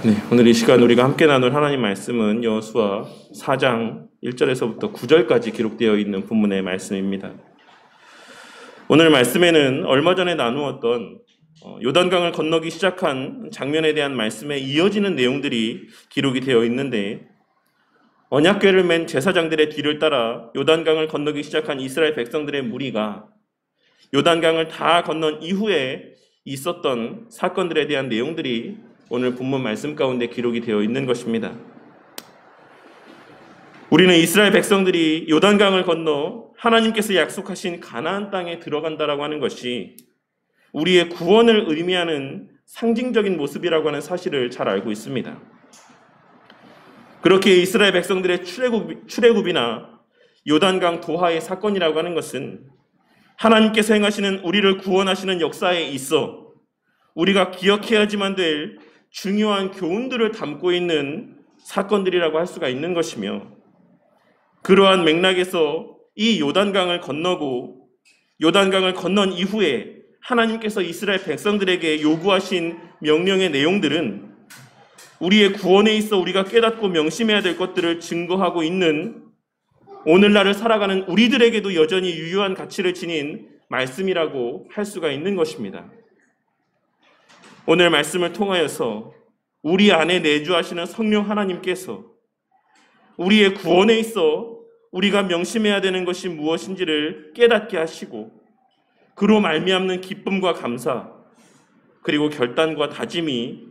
네, 오늘 이 시간 우리가 함께 나눌 하나님 말씀은 여호수아 4장 1절에서부터 9절까지 기록되어 있는 본문의 말씀입니다. 오늘 말씀에는 얼마 전에 나누었던 요단강을 건너기 시작한 장면에 대한 말씀에 이어지는 내용들이 기록이 되어 있는데, 언약궤를 맨 제사장들의 뒤를 따라 요단강을 건너기 시작한 이스라엘 백성들의 무리가 요단강을 다 건넌 이후에 있었던 사건들에 대한 내용들이 오늘 본문 말씀 가운데 기록이 되어 있는 것입니다. 우리는 이스라엘 백성들이 요단강을 건너 하나님께서 약속하신 가나안 땅에 들어간다라고 하는 것이 우리의 구원을 의미하는 상징적인 모습이라고 하는 사실을 잘 알고 있습니다. 그렇게 이스라엘 백성들의 출애굽이나 요단강 도하의 사건이라고 하는 것은 하나님께서 행하시는 우리를 구원하시는 역사에 있어 우리가 기억해야지만 될 중요한 교훈들을 담고 있는 사건들이라고 할 수가 있는 것이며, 그러한 맥락에서 이 요단강을 건너고 요단강을 건넌 이후에 하나님께서 이스라엘 백성들에게 요구하신 명령의 내용들은 우리의 구원에 있어 우리가 깨닫고 명심해야 될 것들을 증거하고 있는, 오늘날을 살아가는 우리들에게도 여전히 유효한 가치를 지닌 말씀이라고 할 수가 있는 것입니다. 오늘 말씀을 통하여서 우리 안에 내주하시는 성령 하나님께서 우리의 구원에 있어 우리가 명심해야 되는 것이 무엇인지를 깨닫게 하시고, 그로 말미암는 기쁨과 감사 그리고 결단과 다짐이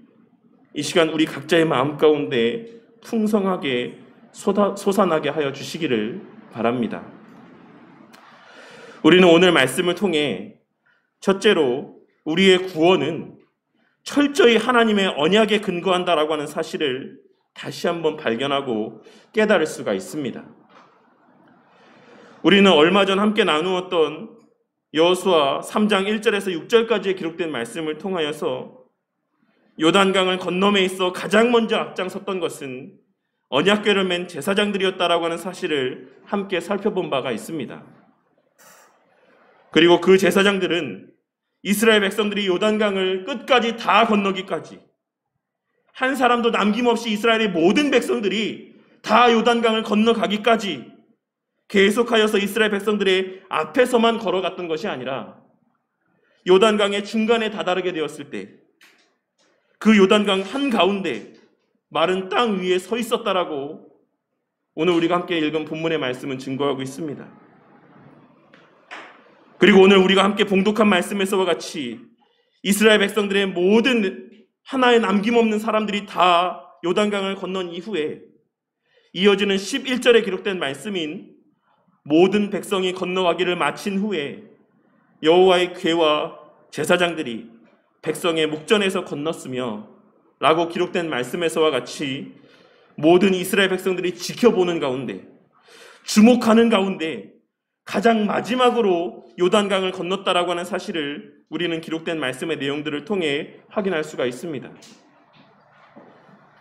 이 시간 우리 각자의 마음 가운데 풍성하게 솟아나게 하여 주시기를 바랍니다. 우리는 오늘 말씀을 통해 첫째로 우리의 구원은 철저히 하나님의 언약에 근거한다라고 하는 사실을 다시 한번 발견하고 깨달을 수가 있습니다. 우리는 얼마 전 함께 나누었던 여호수아 3장 1절에서 6절까지의 기록된 말씀을 통하여서 요단강을 건너에 있어 가장 먼저 앞장섰던 것은 언약궤를 맨 제사장들이었다라고 하는 사실을 함께 살펴본 바가 있습니다. 그리고 그 제사장들은 이스라엘 백성들이 요단강을 끝까지 다 건너기까지, 한 사람도 남김없이 이스라엘의 모든 백성들이 다 요단강을 건너가기까지 계속하여서 이스라엘 백성들의 앞에서만 걸어갔던 것이 아니라 요단강의 중간에 다다르게 되었을 때 그 요단강 한가운데 마른 땅 위에 서 있었다라고 오늘 우리가 함께 읽은 본문의 말씀은 증거하고 있습니다. 그리고 오늘 우리가 함께 봉독한 말씀에서와 같이 이스라엘 백성들의 모든 하나의 남김없는 사람들이 다 요단강을 건넌 이후에 이어지는 11절에 기록된 말씀인 모든 백성이 건너가기를 마친 후에 여호와의 궤와 제사장들이 백성의 목전에서 건넜으며 라고 기록된 말씀에서와 같이 모든 이스라엘 백성들이 지켜보는 가운데, 주목하는 가운데 가장 마지막으로 요단강을 건넜다라고 하는 사실을 우리는 기록된 말씀의 내용들을 통해 확인할 수가 있습니다.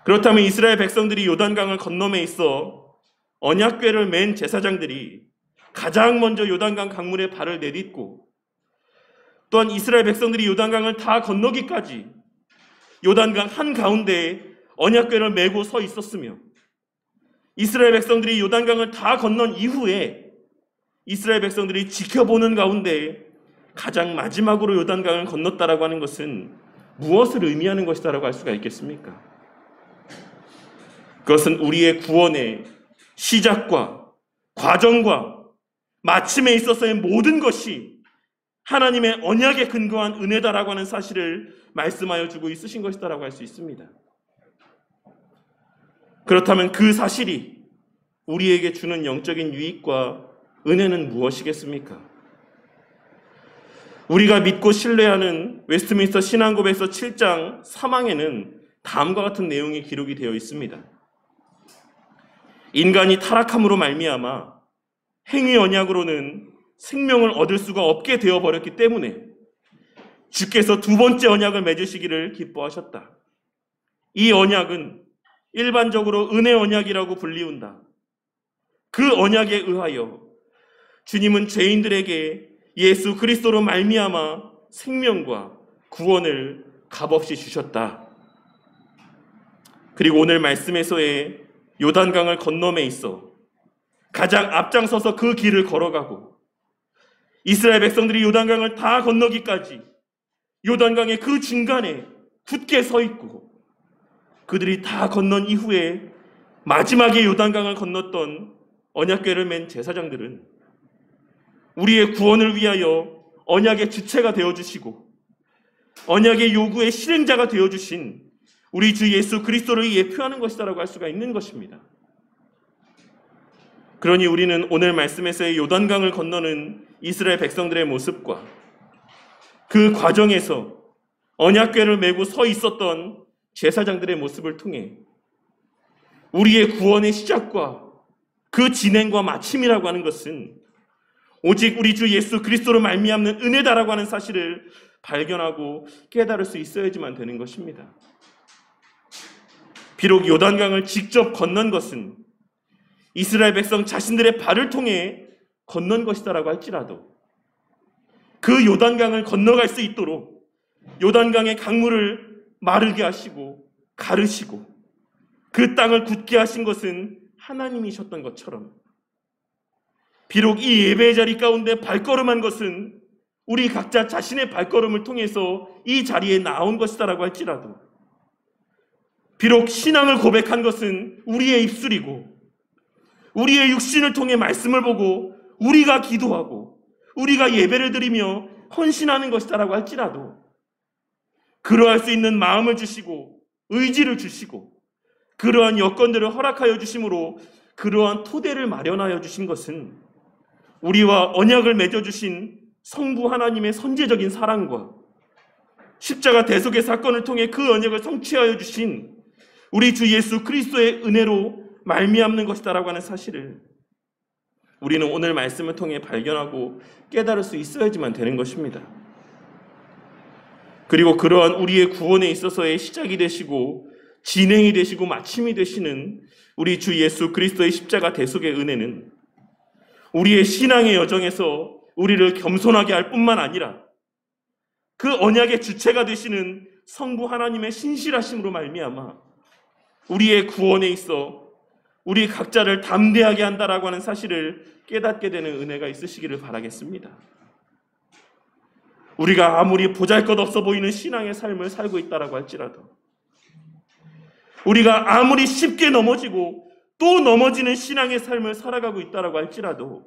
그렇다면 이스라엘 백성들이 요단강을 건너에 있어 언약궤를 맨 제사장들이 가장 먼저 요단강 강물에 발을 내딛고, 또한 이스라엘 백성들이 요단강을 다 건너기까지 요단강 한가운데에 언약궤를 메고 서 있었으며, 이스라엘 백성들이 요단강을 다 건넌 이후에 이스라엘 백성들이 지켜보는 가운데 가장 마지막으로 요단강을 건넜다라고 하는 것은 무엇을 의미하는 것이다라고 할 수가 있겠습니까? 그것은 우리의 구원의 시작과 과정과 마침에 있어서의 모든 것이 하나님의 언약에 근거한 은혜다라고 하는 사실을 말씀하여 주고 있으신 것이다라고 할 수 있습니다. 그렇다면 그 사실이 우리에게 주는 영적인 유익과 은혜는 무엇이겠습니까? 우리가 믿고 신뢰하는 웨스트민스터 신앙고백서 7장 3항에는 다음과 같은 내용이 기록이 되어 있습니다. 인간이 타락함으로 말미암아 행위 언약으로는 생명을 얻을 수가 없게 되어버렸기 때문에 주께서 두 번째 언약을 맺으시기를 기뻐하셨다. 이 언약은 일반적으로 은혜 언약이라고 불리운다. 그 언약에 의하여 주님은 죄인들에게 예수 그리스도로 말미암아 생명과 구원을 값없이 주셨다. 그리고 오늘 말씀에서의 요단강을 건너에 있어 가장 앞장서서 그 길을 걸어가고 이스라엘 백성들이 요단강을 다 건너기까지 요단강의 그 중간에 굳게 서 있고 그들이 다 건넌 이후에 마지막에 요단강을 건넜던 언약궤를 맨 제사장들은 우리의 구원을 위하여 언약의 주체가 되어주시고 언약의 요구의 실행자가 되어주신 우리 주 예수 그리스도를 예표하는 것이다라고 할 수가 있는 것입니다. 그러니 우리는 오늘 말씀에서의 요단강을 건너는 이스라엘 백성들의 모습과 그 과정에서 언약궤를 메고 서 있었던 제사장들의 모습을 통해 우리의 구원의 시작과 그 진행과 마침이라고 하는 것은 오직 우리 주 예수 그리스도로 말미암는 은혜다라고 하는 사실을 발견하고 깨달을 수 있어야지만 되는 것입니다. 비록 요단강을 직접 건넌 것은 이스라엘 백성 자신들의 발을 통해 건넌 것이다라고 할지라도 그 요단강을 건너갈 수 있도록 요단강의 강물을 마르게 하시고 가르시고 그 땅을 굳게 하신 것은 하나님이셨던 것처럼 비록 이 예배의 자리 가운데 발걸음한 것은 우리 각자 자신의 발걸음을 통해서 이 자리에 나온 것이다라고 할지라도 비록 신앙을 고백한 것은 우리의 입술이고 우리의 육신을 통해 말씀을 보고 우리가 기도하고 우리가 예배를 드리며 헌신하는 것이다라고 할지라도 그러할 수 있는 마음을 주시고 의지를 주시고 그러한 여건들을 허락하여 주심으로 그러한 토대를 마련하여 주신 것은 우리와 언약을 맺어주신 성부 하나님의 선제적인 사랑과 십자가 대속의 사건을 통해 그 언약을 성취하여 주신 우리 주 예수 그리스도의 은혜로 말미암는 것이다라고 하는 사실을 우리는 오늘 말씀을 통해 발견하고 깨달을 수 있어야지만 되는 것입니다. 그리고 그러한 우리의 구원에 있어서의 시작이 되시고 진행이 되시고 마침이 되시는 우리 주 예수 그리스도의 십자가 대속의 은혜는 우리의 신앙의 여정에서 우리를 겸손하게 할 뿐만 아니라 그 언약의 주체가 되시는 성부 하나님의 신실하심으로 말미암아 우리의 구원에 있어 우리 각자를 담대하게 한다라고 하는 사실을 깨닫게 되는 은혜가 있으시기를 바라겠습니다. 우리가 아무리 보잘것없어 보이는 신앙의 삶을 살고 있다라고 할지라도 우리가 아무리 쉽게 넘어지고 또 넘어지는 신앙의 삶을 살아가고 있다라고 할지라도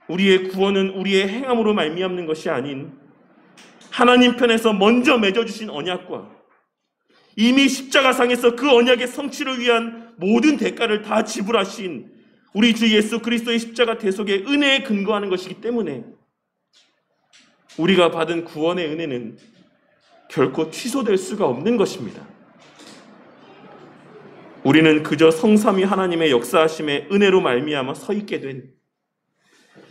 우리의 구원은 우리의 행함으로 말미암는 것이 아닌 하나님 편에서 먼저 맺어주신 언약과 이미 십자가상에서 그 언약의 성취를 위한 모든 대가를 다 지불하신 우리 주 예수 그리스도의 십자가 대속의 은혜에 근거하는 것이기 때문에 우리가 받은 구원의 은혜는 결코 취소될 수가 없는 것입니다. 우리는 그저 성삼위 하나님의 역사하심의 은혜로 말미암아 서 있게 된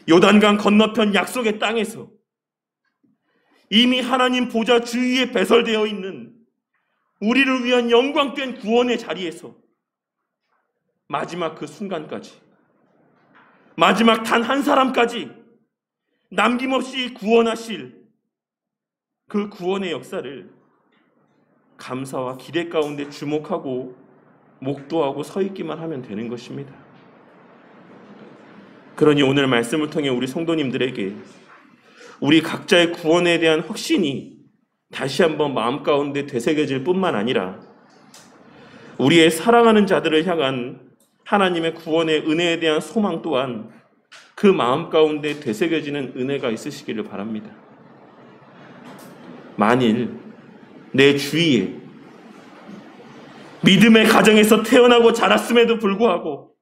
요단강 건너편 약속의 땅에서 이미 하나님 보좌 주위에 배설되어 있는 우리를 위한 영광된 구원의 자리에서 마지막 그 순간까지 마지막 단 한 사람까지 남김없이 구원하실 그 구원의 역사를 감사와 기대 가운데 주목하고 목도하고 서 있기만 하면 되는 것입니다. 그러니 오늘 말씀을 통해 우리 성도님들에게 우리 각자의 구원에 대한 확신이 다시 한번 마음 가운데 되새겨질 뿐만 아니라 우리의 사랑하는 자들을 향한 하나님의 구원의 은혜에 대한 소망 또한 그 마음 가운데 되새겨지는 은혜가 있으시기를 바랍니다. 만일 내 주위에 믿음의 가정에서 태어나고 자랐음에도 불구하고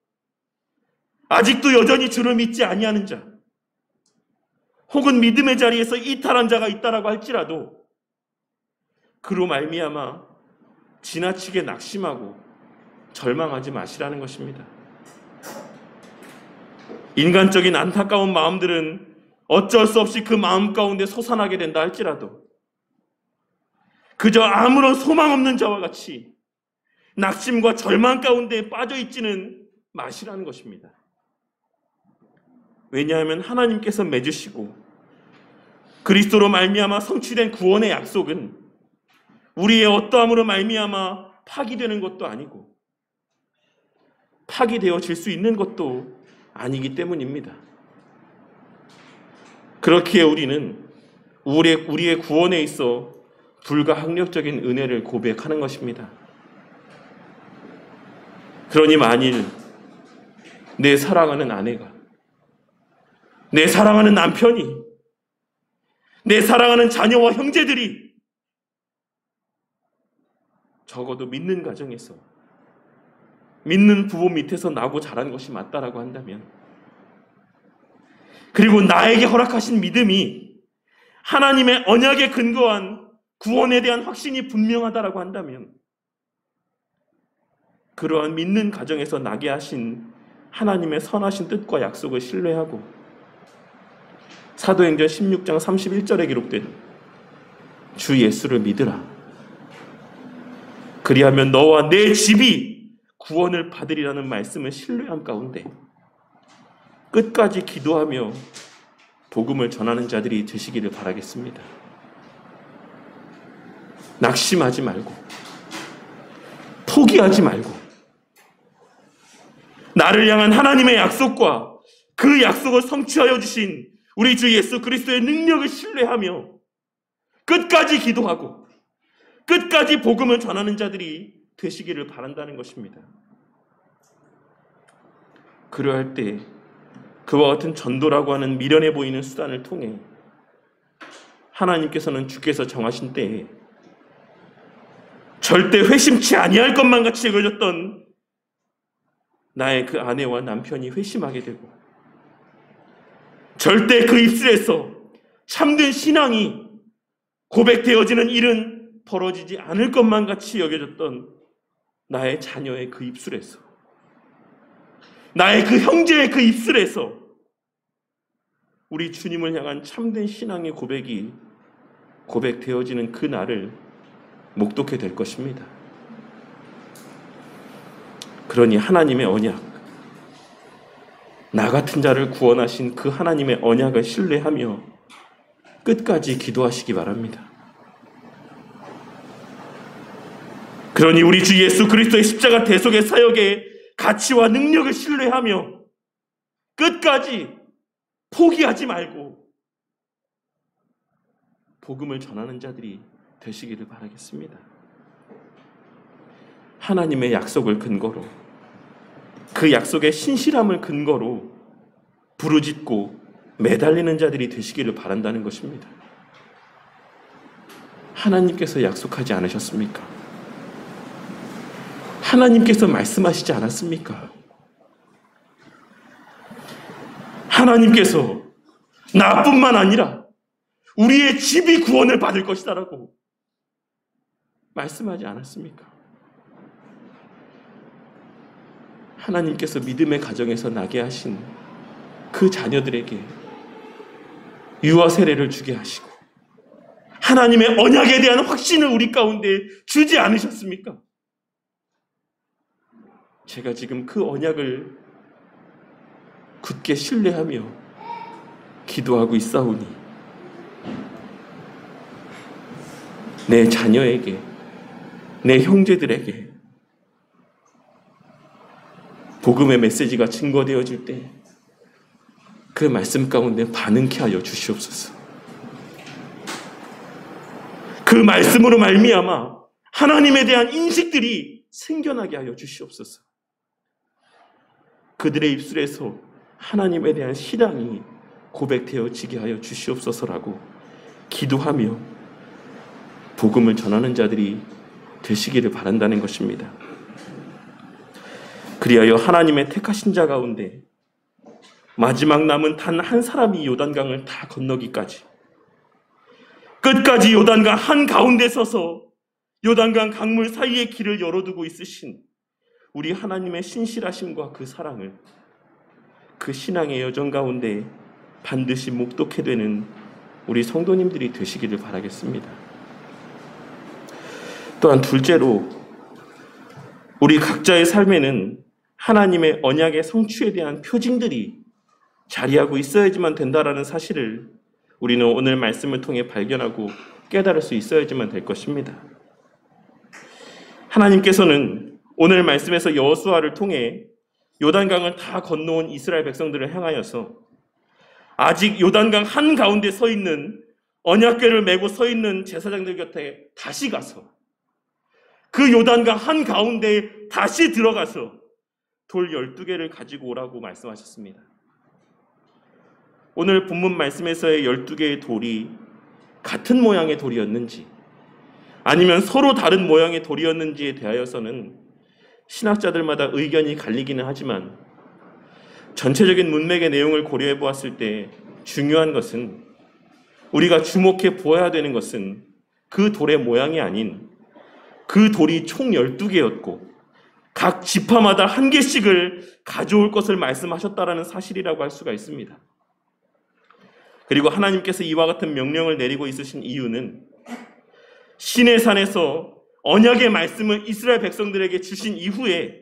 아직도 여전히 주를 믿지 아니하는 자, 혹은 믿음의 자리에서 이탈한 자가 있다라고 할지라도 그로 말미암아 지나치게 낙심하고 절망하지 마시라는 것입니다. 인간적인 안타까운 마음들은 어쩔 수 없이 그 마음 가운데 솟아나게 된다 할지라도 그저 아무런 소망 없는 자와 같이 낙심과 절망 가운데 빠져 있지는 마시라는 것입니다. 왜냐하면 하나님께서 맺으시고 그리스도로 말미암아 성취된 구원의 약속은 우리의 어떠함으로 말미암아 파기되는 것도 아니고 파기되어질 수 있는 것도 아니기 때문입니다. 그렇기에 우리는 우리의 구원에 있어 불가항력적인 은혜를 고백하는 것입니다. 그러니 만일 내 사랑하는 아내가, 내 사랑하는 남편이, 내 사랑하는 자녀와 형제들이 적어도 믿는 가정에서, 믿는 부모 밑에서 나고 자란 것이 맞다라고 한다면, 그리고 나에게 허락하신 믿음이 하나님의 언약에 근거한 구원에 대한 확신이 분명하다라고 한다면, 그러한 믿는 가정에서 나게 하신 하나님의 선하신 뜻과 약속을 신뢰하고 사도행전 16장 31절에 기록된 주 예수를 믿으라. 그리하면 너와 내 집이 구원을 받으리라는 말씀을 신뢰함 가운데 끝까지 기도하며 복음을 전하는 자들이 되시기를 바라겠습니다. 낙심하지 말고, 포기하지 말고, 나를 향한 하나님의 약속과 그 약속을 성취하여 주신 우리 주 예수 그리스도의 능력을 신뢰하며 끝까지 기도하고 끝까지 복음을 전하는 자들이 되시기를 바란다는 것입니다. 그러할 때 그와 같은 전도라고 하는 미련해 보이는 수단을 통해 하나님께서는 주께서 정하신 때에 절대 회심치 아니할 것만 같이 여겨졌던 나의 그 아내와 남편이 회심하게 되고 절대 그 입술에서 참된 신앙이 고백되어지는 일은 벌어지지 않을 것만 같이 여겨졌던 나의 자녀의 그 입술에서, 나의 그 형제의 그 입술에서 우리 주님을 향한 참된 신앙의 고백이 고백되어지는 그 날을 목도게 될 것입니다. 그러니 하나님의 언약, 나 같은 자를 구원하신 그 하나님의 언약을 신뢰하며 끝까지 기도하시기 바랍니다. 그러니 우리 주 예수 그리스도의 십자가 대속의 사역의 가치와 능력을 신뢰하며 끝까지 포기하지 말고 복음을 전하는 자들이 되시기를 바라겠습니다. 하나님의 약속을 근거로, 그 약속의 신실함을 근거로 부르짖고 매달리는 자들이 되시기를 바란다는 것입니다. 하나님께서 약속하지 않으셨습니까? 하나님께서 말씀하시지 않았습니까? 하나님께서 나뿐만 아니라 우리의 집이 구원을 받을 것이다라고 말씀하지 않았습니까? 하나님께서 믿음의 가정에서 나게 하신 그 자녀들에게 유아 세례를 주게 하시고 하나님의 언약에 대한 확신을 우리 가운데 주지 않으셨습니까? 제가 지금 그 언약을 굳게 신뢰하며 기도하고 있사오니 내 자녀에게, 내 형제들에게 복음의 메시지가 증거되어질 때 그 말씀 가운데 반응케 하여 주시옵소서. 그 말씀으로 말미암아 하나님에 대한 인식들이 생겨나게 하여 주시옵소서. 그들의 입술에서 하나님에 대한 신앙이 고백되어지게 하여 주시옵소서라고 기도하며 복음을 전하는 자들이 되시기를 바란다는 것입니다. 그리하여 하나님의 택하신 자 가운데 마지막 남은 단 한 사람이 요단강을 다 건너기까지 끝까지 요단강 한가운데 서서 요단강 강물 사이의 길을 열어두고 있으신 우리 하나님의 신실하심과 그 사랑을 그 신앙의 여정 가운데 반드시 목도게 되는 우리 성도님들이 되시기를 바라겠습니다. 또한 둘째로 우리 각자의 삶에는 하나님의 언약의 성취에 대한 표징들이 자리하고 있어야지만 된다라는 사실을 우리는 오늘 말씀을 통해 발견하고 깨달을 수 있어야지만 될 것입니다. 하나님께서는 오늘 말씀에서 여호수아를 통해 요단강을 다 건너온 이스라엘 백성들을 향하여서 아직 요단강 한가운데 서 있는 언약궤를 메고 서 있는 제사장들 곁에 다시 가서 그 요단강 한가운데에 다시 들어가서 돌 12개를 가지고 오라고 말씀하셨습니다. 오늘 본문 말씀에서의 12개의 돌이 같은 모양의 돌이었는지 아니면 서로 다른 모양의 돌이었는지에 대하여서는 신학자들마다 의견이 갈리기는 하지만 전체적인 문맥의 내용을 고려해 보았을 때 중요한 것은 우리가 주목해 보아야 되는 것은 그 돌의 모양이 아닌 그 돌이 총 12개였고 각 지파마다 한 개씩을 가져올 것을 말씀하셨다라는 사실이라고 할 수가 있습니다. 그리고 하나님께서 이와 같은 명령을 내리고 있으신 이유는 시내산에서 언약의 말씀을 이스라엘 백성들에게 주신 이후에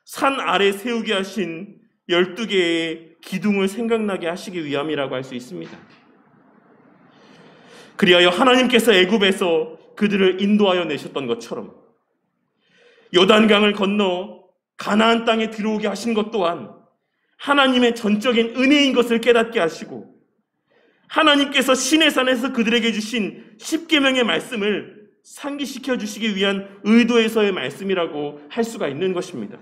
산 아래 세우게 하신 12개의 기둥을 생각나게 하시기 위함이라고 할 수 있습니다. 그리하여 하나님께서 애굽에서 그들을 인도하여 내셨던 것처럼 요단강을 건너 가나안 땅에 들어오게 하신 것 또한 하나님의 전적인 은혜인 것을 깨닫게 하시고 하나님께서 시내산에서 그들에게 주신 10계명의 말씀을 상기시켜 주시기 위한 의도에서의 말씀이라고 할 수가 있는 것입니다.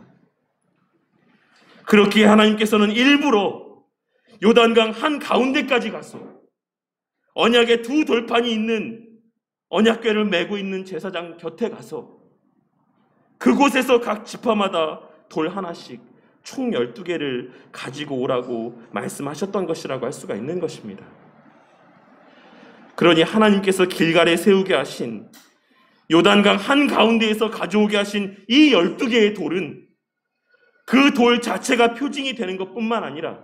그렇기에 하나님께서는 일부러 요단강 한가운데까지 가서 언약의 두 돌판이 있는 언약궤를 메고 있는 제사장 곁에 가서 그곳에서 각 지파마다 돌 하나씩 총 12개를 가지고 오라고 말씀하셨던 것이라고 할 수가 있는 것입니다. 그러니 하나님께서 길갈에 세우게 하신 요단강 한가운데에서 가져오게 하신 이 12개의 돌은 그 돌 자체가 표징이 되는 것뿐만 아니라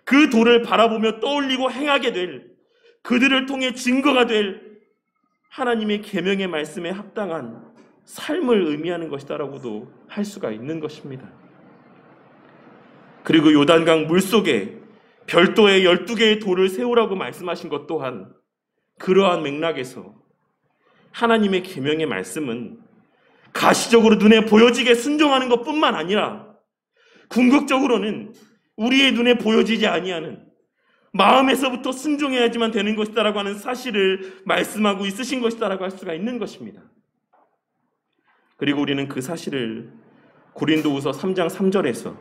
그 돌을 바라보며 떠올리고 행하게 될 그들을 통해 증거가 될 하나님의 계명의 말씀에 합당한 삶을 의미하는 것이다라고도 할 수가 있는 것입니다. 그리고 요단강 물속에 별도의 12개의 돌을 세우라고 말씀하신 것 또한 그러한 맥락에서 하나님의 계명의 말씀은 가시적으로 눈에 보여지게 순종하는 것뿐만 아니라 궁극적으로는 우리의 눈에 보여지지 아니하는 마음에서부터 순종해야지만 되는 것이다라고 하는 사실을 말씀하고 있으신 것이다라고 할 수가 있는 것입니다. 그리고 우리는 그 사실을 고린도후서 3장 3절에서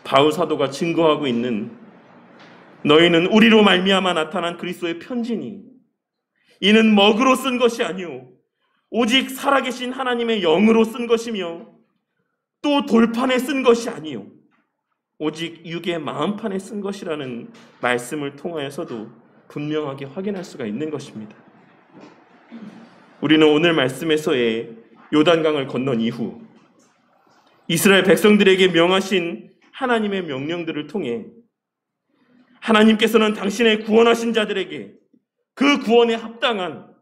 바울 사도가 증거하고 있는 너희는 우리로 말미암아 나타난 그리스도의 편지니 이는 먹으로 쓴 것이 아니오 오직 살아계신 하나님의 영으로 쓴 것이며 또 돌판에 쓴 것이 아니오 오직 육의 마음판에 쓴 것이라는 말씀을 통하여서도 분명하게 확인할 수가 있는 것입니다. 우리는 오늘 말씀에서의 요단강을 건넌 이후 이스라엘 백성들에게 명하신 하나님의 명령들을 통해 하나님께서는 당신의 구원하신 자들에게 그 구원에 합당한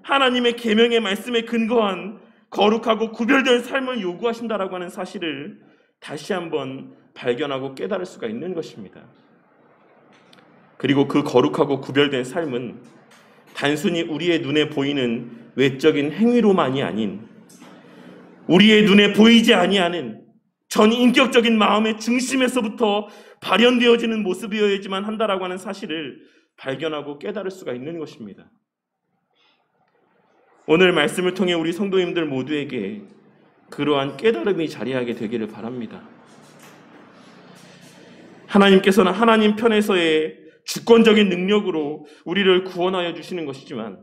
하나님의 계명의 말씀에 근거한 거룩하고 구별된 삶을 요구하신다라고 하는 사실을 다시 한번 발견하고 깨달을 수가 있는 것입니다. 그리고 그 거룩하고 구별된 삶은 단순히 우리의 눈에 보이는 외적인 행위로만이 아닌 우리의 눈에 보이지 아니하는 전인격적인 마음의 중심에서부터 발현되어지는 모습이어야지만 한다라고 하는 사실을 발견하고 깨달을 수가 있는 것입니다. 오늘 말씀을 통해 우리 성도님들 모두에게 그러한 깨달음이 자리하게 되기를 바랍니다. 하나님께서는 하나님 편에서의 주권적인 능력으로 우리를 구원하여 주시는 것이지만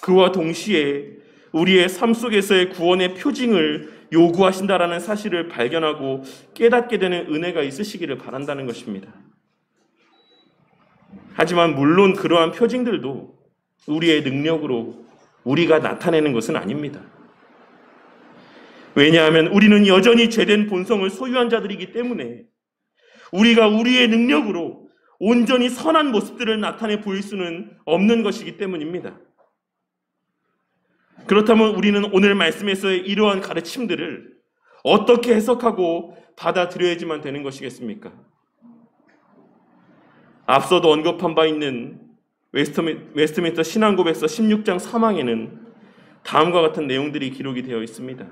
그와 동시에 우리의 삶 속에서의 구원의 표징을 요구하신다라는 사실을 발견하고 깨닫게 되는 은혜가 있으시기를 바란다는 것입니다. 하지만 물론 그러한 표징들도 우리의 능력으로 우리가 나타내는 것은 아닙니다. 왜냐하면 우리는 여전히 죄된 본성을 소유한 자들이기 때문에 우리가 우리의 능력으로 온전히 선한 모습들을 나타내 보일 수는 없는 것이기 때문입니다. 그렇다면 우리는 오늘 말씀에서의 이러한 가르침들을 어떻게 해석하고 받아들여야지만 되는 것이겠습니까? 앞서도 언급한 바 있는 웨스트민스터 신앙고백서 16장 3항에는 다음과 같은 내용들이 기록이 되어 있습니다.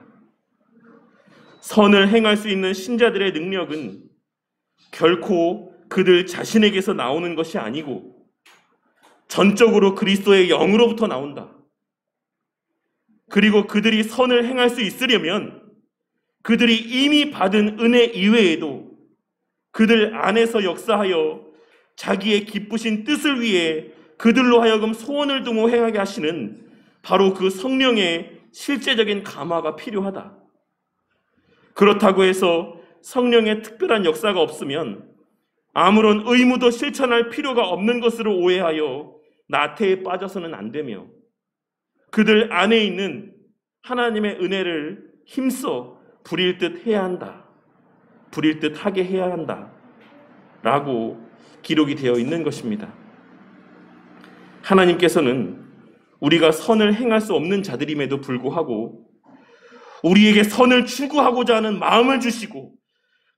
선을 행할 수 있는 신자들의 능력은 결코 그들 자신에게서 나오는 것이 아니고 전적으로 그리스도의 영으로부터 나온다. 그리고 그들이 선을 행할 수 있으려면 그들이 이미 받은 은혜 이외에도 그들 안에서 역사하여 자기의 기쁘신 뜻을 위해 그들로 하여금 소원을 두고 행하게 하시는 바로 그 성령의 실제적인 감화가 필요하다. 그렇다고 해서 성령의 특별한 역사가 없으면 아무런 의무도 실천할 필요가 없는 것으로 오해하여 나태에 빠져서는 안 되며 그들 안에 있는 하나님의 은혜를 힘써 부릴 듯 해야 한다. 부릴 듯 하게 해야 한다. 라고 기록이 되어 있는 것입니다. 하나님께서는 우리가 선을 행할 수 없는 자들임에도 불구하고 우리에게 선을 추구하고자 하는 마음을 주시고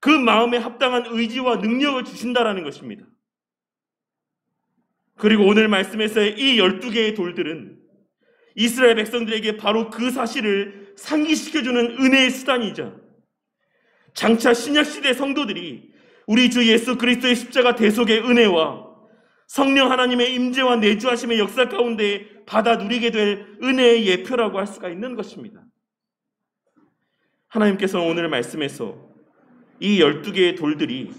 그 마음에 합당한 의지와 능력을 주신다라는 것입니다. 그리고 오늘 말씀에서의 이 12개의 돌들은 이스라엘 백성들에게 바로 그 사실을 상기시켜주는 은혜의 수단이자 장차 신약시대 성도들이 우리 주 예수 그리스도의 십자가 대속의 은혜와 성령 하나님의 임재와 내주하심의 역사 가운데 받아 누리게 될 은혜의 예표라고 할 수가 있는 것입니다. 하나님께서는 오늘 말씀에서 이 12개의 돌들이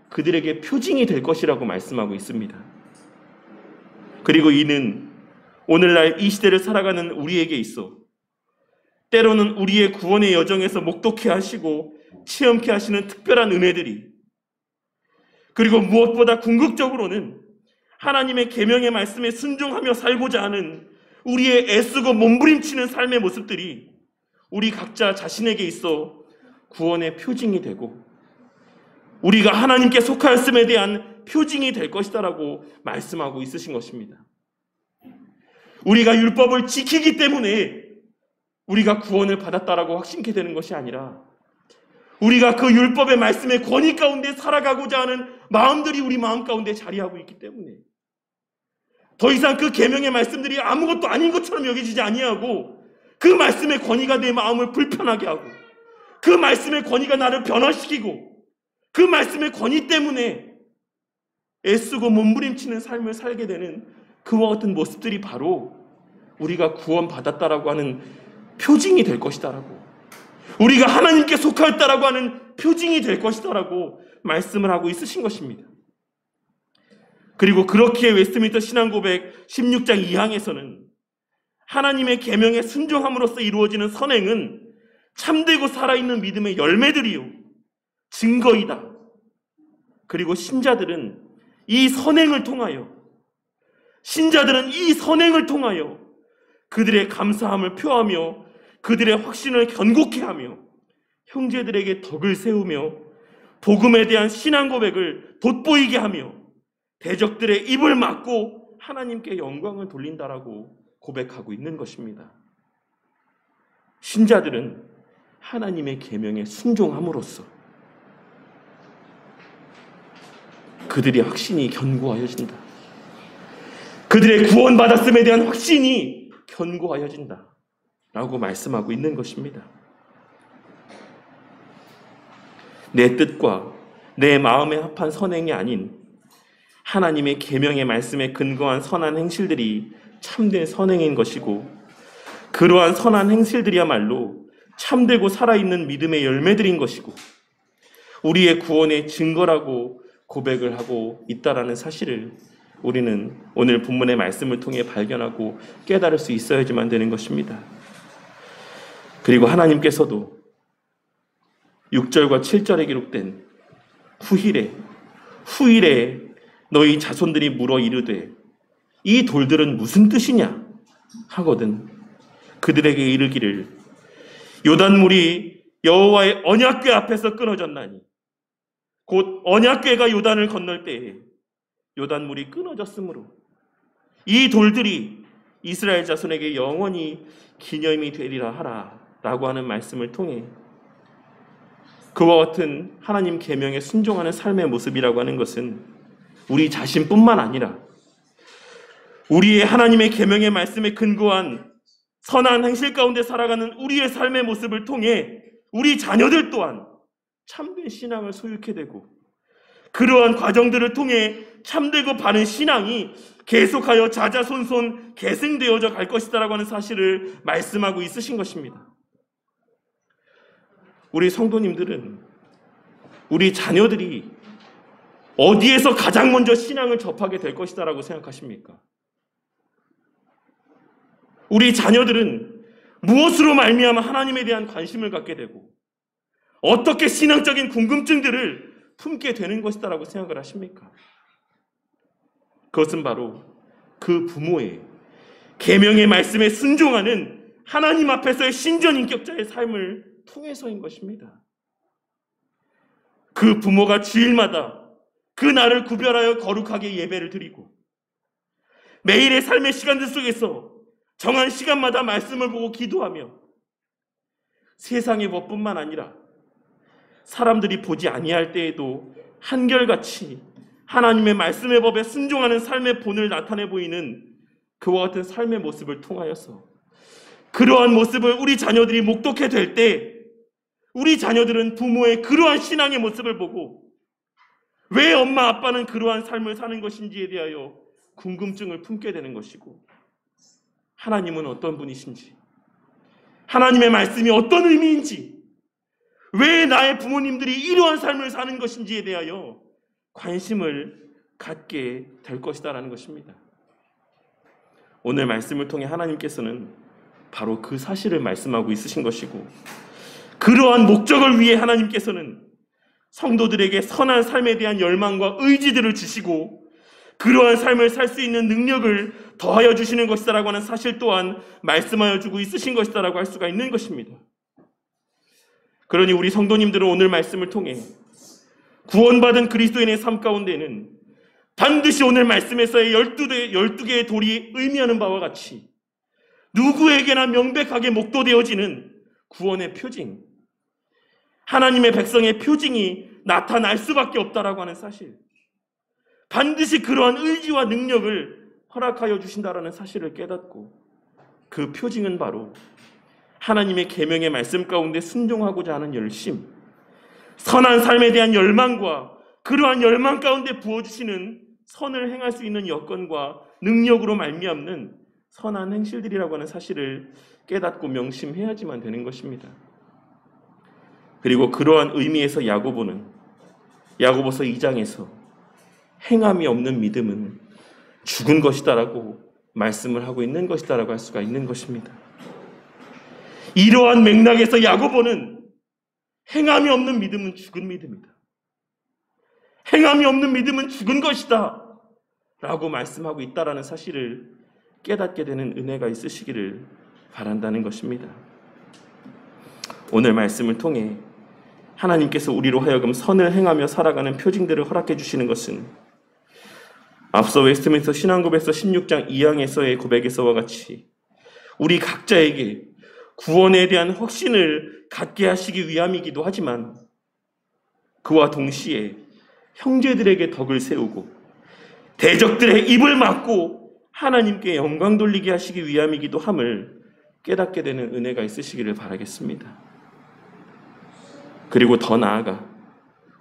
그들에게 표징이 될 것이라고 말씀하고 있습니다. 그리고 이는 오늘날 이 시대를 살아가는 우리에게 있어 때로는 우리의 구원의 여정에서 목독해 하시고 체험케 하시는 특별한 은혜들이, 그리고 무엇보다 궁극적으로는 하나님의 계명의 말씀에 순종하며 살고자 하는 우리의 애쓰고 몸부림치는 삶의 모습들이 우리 각자 자신에게 있어 구원의 표징이 되고 우리가 하나님께 속하였음에 대한 표징이 될 것이다라고 말씀하고 있으신 것입니다. 우리가 율법을 지키기 때문에 우리가 구원을 받았다라고 확신케 되는 것이 아니라 우리가 그 율법의 말씀의 권위 가운데 살아가고자 하는 마음들이 우리 마음 가운데 자리하고 있기 때문에 더 이상 그 계명의 말씀들이 아무것도 아닌 것처럼 여겨지지 아니하고 그 말씀의 권위가 내 마음을 불편하게 하고 그 말씀의 권위가 나를 변화시키고 그 말씀의 권위 때문에 애쓰고 몸부림치는 삶을 살게 되는 그와 같은 모습들이 바로 우리가 구원받았다라고 하는 표징이 될 것이다라고, 우리가 하나님께 속하였다라고 하는 표징이 될 것이다라고 말씀을 하고 있으신 것입니다. 그리고 그렇기에 웨스트민스터 신앙고백 16장 2항에서는 하나님의 계명에 순종함으로써 이루어지는 선행은 참되고 살아있는 믿음의 열매들이요 증거이다. 그리고 신자들은 이 선행을 통하여 그들의 감사함을 표하며 그들의 확신을 견고케 하며 형제들에게 덕을 세우며 복음에 대한 신앙 고백을 돋보이게 하며 대적들의 입을 막고 하나님께 영광을 돌린다라고 고백하고 있는 것입니다. 신자들은 하나님의 계명에 순종함으로써 그들의 확신이 견고하여진다. 그들의 구원받았음에 대한 확신이 견고하여진다 라고 말씀하고 있는 것입니다. 내 뜻과 내 마음에 합한 선행이 아닌 하나님의 계명의 말씀에 근거한 선한 행실들이 참된 선행인 것이고 그러한 선한 행실들이야말로 참되고 살아있는 믿음의 열매들인 것이고 우리의 구원의 증거라고 고백을 하고 있다라는 사실을 우리는 오늘 본문의 말씀을 통해 발견하고 깨달을 수 있어야지만 되는 것입니다. 그리고 하나님께서도 6절과 7절에 기록된 후일에 너희 자손들이 물어 이르되 이 돌들은 무슨 뜻이냐 하거든 그들에게 이르기를 요단물이 여호와의 언약궤 앞에서 끊어졌나니 곧 언약궤가 요단을 건널 때에 요단물이 끊어졌으므로 이 돌들이 이스라엘 자손에게 영원히 기념이 되리라 하라 라고 하는 말씀을 통해 그와 같은 하나님 계명에 순종하는 삶의 모습이라고 하는 것은 우리 자신뿐만 아니라 우리의 하나님의 계명의 말씀에 근거한 선한 행실 가운데 살아가는 우리의 삶의 모습을 통해 우리 자녀들 또한 참된 신앙을 소유케 되고 그러한 과정들을 통해 참되고 바른 신앙이 계속하여 자자손손 계승되어져 갈 것이다라고 하는 사실을 말씀하고 있으신 것입니다. 우리 성도님들은 우리 자녀들이 어디에서 가장 먼저 신앙을 접하게 될 것이다라고 생각하십니까? 우리 자녀들은 무엇으로 말미암아 하나님에 대한 관심을 갖게 되고 어떻게 신앙적인 궁금증들을 품게 되는 것이다라고 생각을 하십니까? 그것은 바로 그 부모의 계명의 말씀에 순종하는 하나님 앞에서의 신전인격자의 삶을 통해서인 것입니다. 그 부모가 주일마다 그 날을 구별하여 거룩하게 예배를 드리고 매일의 삶의 시간들 속에서 정한 시간마다 말씀을 보고 기도하며 세상의 법뿐만 아니라 사람들이 보지 아니할 때에도 한결같이 하나님의 말씀의 법에 순종하는 삶의 본을 나타내 보이는 그와 같은 삶의 모습을 통하여서 그러한 모습을 우리 자녀들이 목독해 될 때 우리 자녀들은 부모의 그러한 신앙의 모습을 보고 왜 엄마 아빠는 그러한 삶을 사는 것인지에 대하여 궁금증을 품게 되는 것이고 하나님은 어떤 분이신지 하나님의 말씀이 어떤 의미인지 왜 나의 부모님들이 이러한 삶을 사는 것인지에 대하여 관심을 갖게 될 것이다라는 것입니다. 오늘 말씀을 통해 하나님께서는 바로 그 사실을 말씀하고 있으신 것이고 그러한 목적을 위해 하나님께서는 성도들에게 선한 삶에 대한 열망과 의지들을 주시고 그러한 삶을 살 수 있는 능력을 더하여 주시는 것이다라고 하는 사실 또한 말씀하여 주고 있으신 것이다라고 할 수가 있는 것입니다. 그러니 우리 성도님들은 오늘 말씀을 통해 구원받은 그리스도인의 삶 가운데는 반드시 오늘 말씀에서의 12개의 돌이 의미하는 바와 같이 누구에게나 명백하게 목도되어지는 구원의 표징, 하나님의 백성의 표징이 나타날 수밖에 없다라고 하는 사실, 반드시 그러한 의지와 능력을 허락하여 주신다라는 사실을 깨닫고 그 표징은 바로 하나님의 계명의 말씀 가운데 순종하고자 하는 열심, 선한 삶에 대한 열망과 그러한 열망 가운데 부어주시는 선을 행할 수 있는 여건과 능력으로 말미암는 선한 행실들이라고 하는 사실을 깨닫고 명심해야지만 되는 것입니다. 그리고 그러한 의미에서 야고보서 2장에서 행함이 없는 믿음은 죽은 것이다라고 말씀을 하고 있는 것이다라고 할 수가 있는 것입니다. 이러한 맥락에서 야고보는 행함이 없는 믿음은 죽은 믿음이다. 행함이 없는 믿음은 죽은 것이다 라고 말씀하고 있다라는 사실을 깨닫게 되는 은혜가 있으시기를 바란다는 것입니다. 오늘 말씀을 통해 하나님께서 우리로 하여금 선을 행하며 살아가는 표징들을 허락해 주시는 것은 앞서 웨스트민스터 신앙고백서 16장 2항에서의 고백에서와 같이 우리 각자에게 구원에 대한 확신을 갖게 하시기 위함이기도 하지만 그와 동시에 형제들에게 덕을 세우고 대적들의 입을 막고 하나님께 영광 돌리게 하시기 위함이기도 함을 깨닫게 되는 은혜가 있으시기를 바라겠습니다. 그리고 더 나아가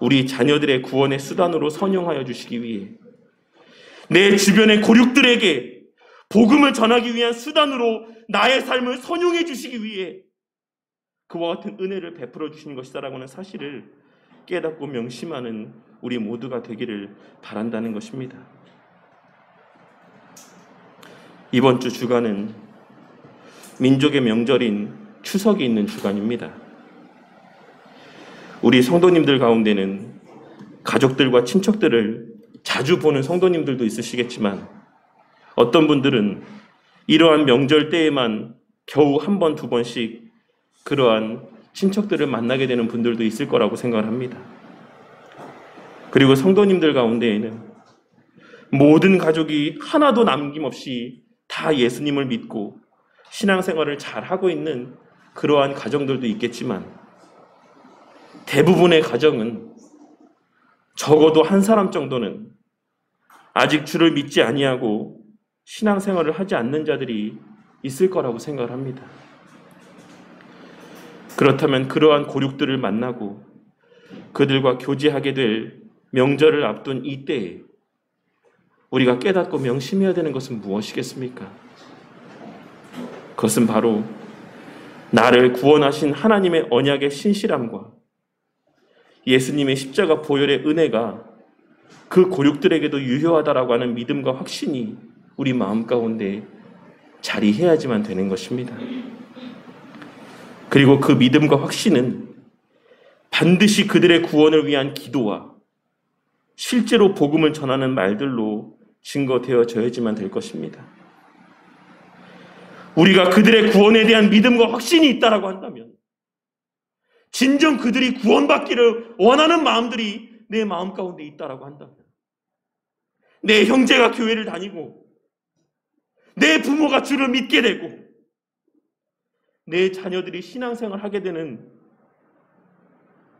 우리 자녀들의 구원의 수단으로 선용하여 주시기 위해 내 주변의 고륙들에게 복음을 전하기 위한 수단으로 나의 삶을 선용해 주시기 위해 그와 같은 은혜를 베풀어 주시는 것이다라고 하는 사실을 깨닫고 명심하는 우리 모두가 되기를 바란다는 것입니다. 이번 주 주간은 민족의 명절인 추석이 있는 주간입니다. 우리 성도님들 가운데는 가족들과 친척들을 자주 보는 성도님들도 있으시겠지만 어떤 분들은 이러한 명절 때에만 겨우 한 번, 두 번씩 그러한 친척들을 만나게 되는 분들도 있을 거라고 생각을 합니다. 그리고 성도님들 가운데에는 모든 가족이 하나도 남김없이 다 예수님을 믿고 신앙생활을 잘 하고 있는 그러한 가정들도 있겠지만 대부분의 가정은 적어도 한 사람 정도는 아직 주를 믿지 아니하고 신앙생활을 하지 않는 자들이 있을 거라고 생각을 합니다. 그렇다면 그러한 고륙들을 만나고 그들과 교제하게 될 명절을 앞둔 이 때에 우리가 깨닫고 명심해야 되는 것은 무엇이겠습니까? 그것은 바로 나를 구원하신 하나님의 언약의 신실함과 예수님의 십자가 보혈의 은혜가 그 고륙들에게도 유효하다라고 하는 믿음과 확신이 우리 마음 가운데 자리해야지만 되는 것입니다. 그리고 그 믿음과 확신은 반드시 그들의 구원을 위한 기도와 실제로 복음을 전하는 말들로 증거되어져야지만 될 것입니다. 우리가 그들의 구원에 대한 믿음과 확신이 있다라고 한다면, 진정 그들이 구원받기를 원하는 마음들이 내 마음 가운데 있다라고 한다면, 내 형제가 교회를 다니고 내 부모가 주를 믿게 되고 내 자녀들이 신앙생활을 하게 되는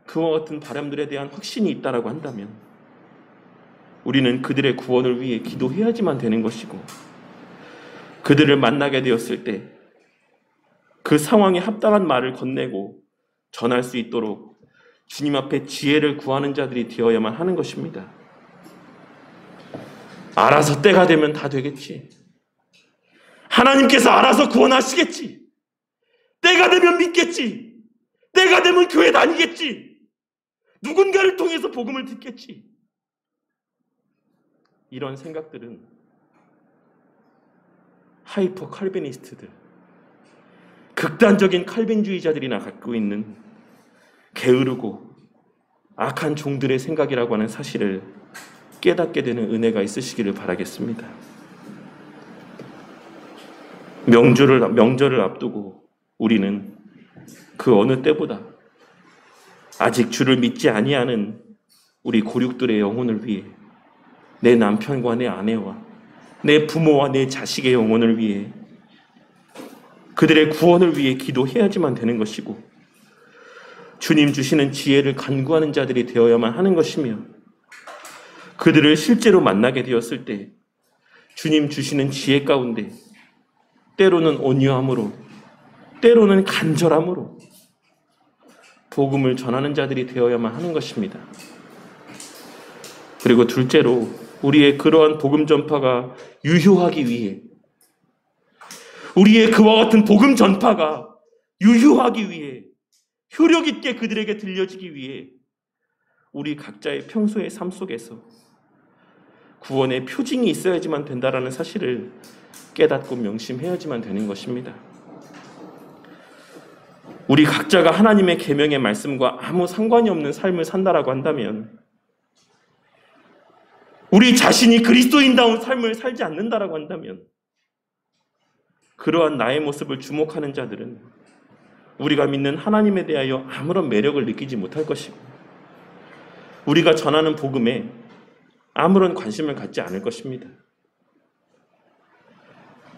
그와 같은 바람들에 대한 확신이 있다라고 한다면 우리는 그들의 구원을 위해 기도해야지만 되는 것이고, 그들을 만나게 되었을 때 그 상황에 합당한 말을 건네고 전할 수 있도록 주님 앞에 지혜를 구하는 자들이 되어야만 하는 것입니다. 알아서 때가 되면 다 되겠지. 하나님께서 알아서 구원하시겠지. 때가 되면 믿겠지. 때가 되면 교회 다니겠지. 누군가를 통해서 복음을 듣겠지. 이런 생각들은 하이퍼 칼빈니스트들, 극단적인 칼빈주의자들이나 갖고 있는 게으르고 악한 종들의 생각이라고 하는 사실을 깨닫게 되는 은혜가 있으시기를 바라겠습니다. 명절을 앞두고 우리는 그 어느 때보다 아직 주를 믿지 아니하는 우리 고륙들의 영혼을 위해, 내 남편과 내 아내와 내 부모와 내 자식의 영혼을 위해, 그들의 구원을 위해 기도해야지만 되는 것이고, 주님 주시는 지혜를 간구하는 자들이 되어야만 하는 것이며, 그들을 실제로 만나게 되었을 때 주님 주시는 지혜 가운데 때로는 온유함으로, 때로는 간절함으로 복음을 전하는 자들이 되어야만 하는 것입니다. 그리고 둘째로, 우리의 그러한 복음 전파가 유효하기 위해, 우리의 그와 같은 복음 전파가 유효하기 위해, 효력 있게 그들에게 들려지기 위해 우리 각자의 평소의 삶 속에서 구원의 표징이 있어야지만 된다라는 사실을 깨닫고 명심해야지만 되는 것입니다. 우리 각자가 하나님의 계명의 말씀과 아무 상관이 없는 삶을 산다라고 한다면, 우리 자신이 그리스도인다운 삶을 살지 않는다라고 한다면, 그러한 나의 모습을 주목하는 자들은 우리가 믿는 하나님에 대하여 아무런 매력을 느끼지 못할 것이고, 우리가 전하는 복음에 아무런 관심을 갖지 않을 것입니다.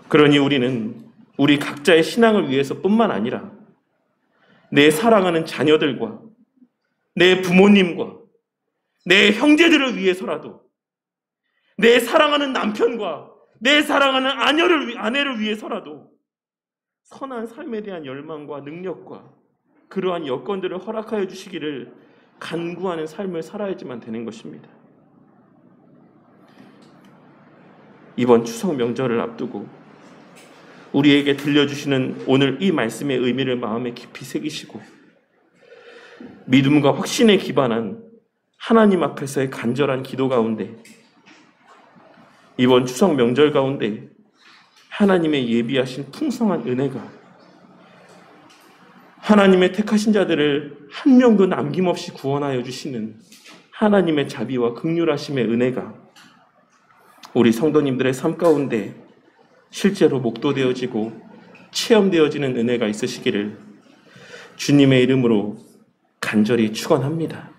그러니 우리는 우리 각자의 신앙을 위해서뿐만 아니라 내 사랑하는 자녀들과 내 부모님과 내 형제들을 위해서라도, 내 사랑하는 남편과 내 사랑하는 아내를 위해서라도 선한 삶에 대한 열망과 능력과 그러한 여건들을 허락하여 주시기를 간구하는 삶을 살아야지만 되는 것입니다. 이번 추석 명절을 앞두고 우리에게 들려주시는 오늘 이 말씀의 의미를 마음에 깊이 새기시고, 믿음과 확신에 기반한 하나님 앞에서의 간절한 기도 가운데, 이번 추석 명절 가운데 하나님의 예비하신 풍성한 은혜가, 하나님의 택하신 자들을 한 명도 남김없이 구원하여 주시는 하나님의 자비와 긍휼하심의 은혜가 우리 성도님들의 삶 가운데 실제로 목도되어지고 체험되어지는 은혜가 있으시기를 주님의 이름으로 간절히 축원합니다.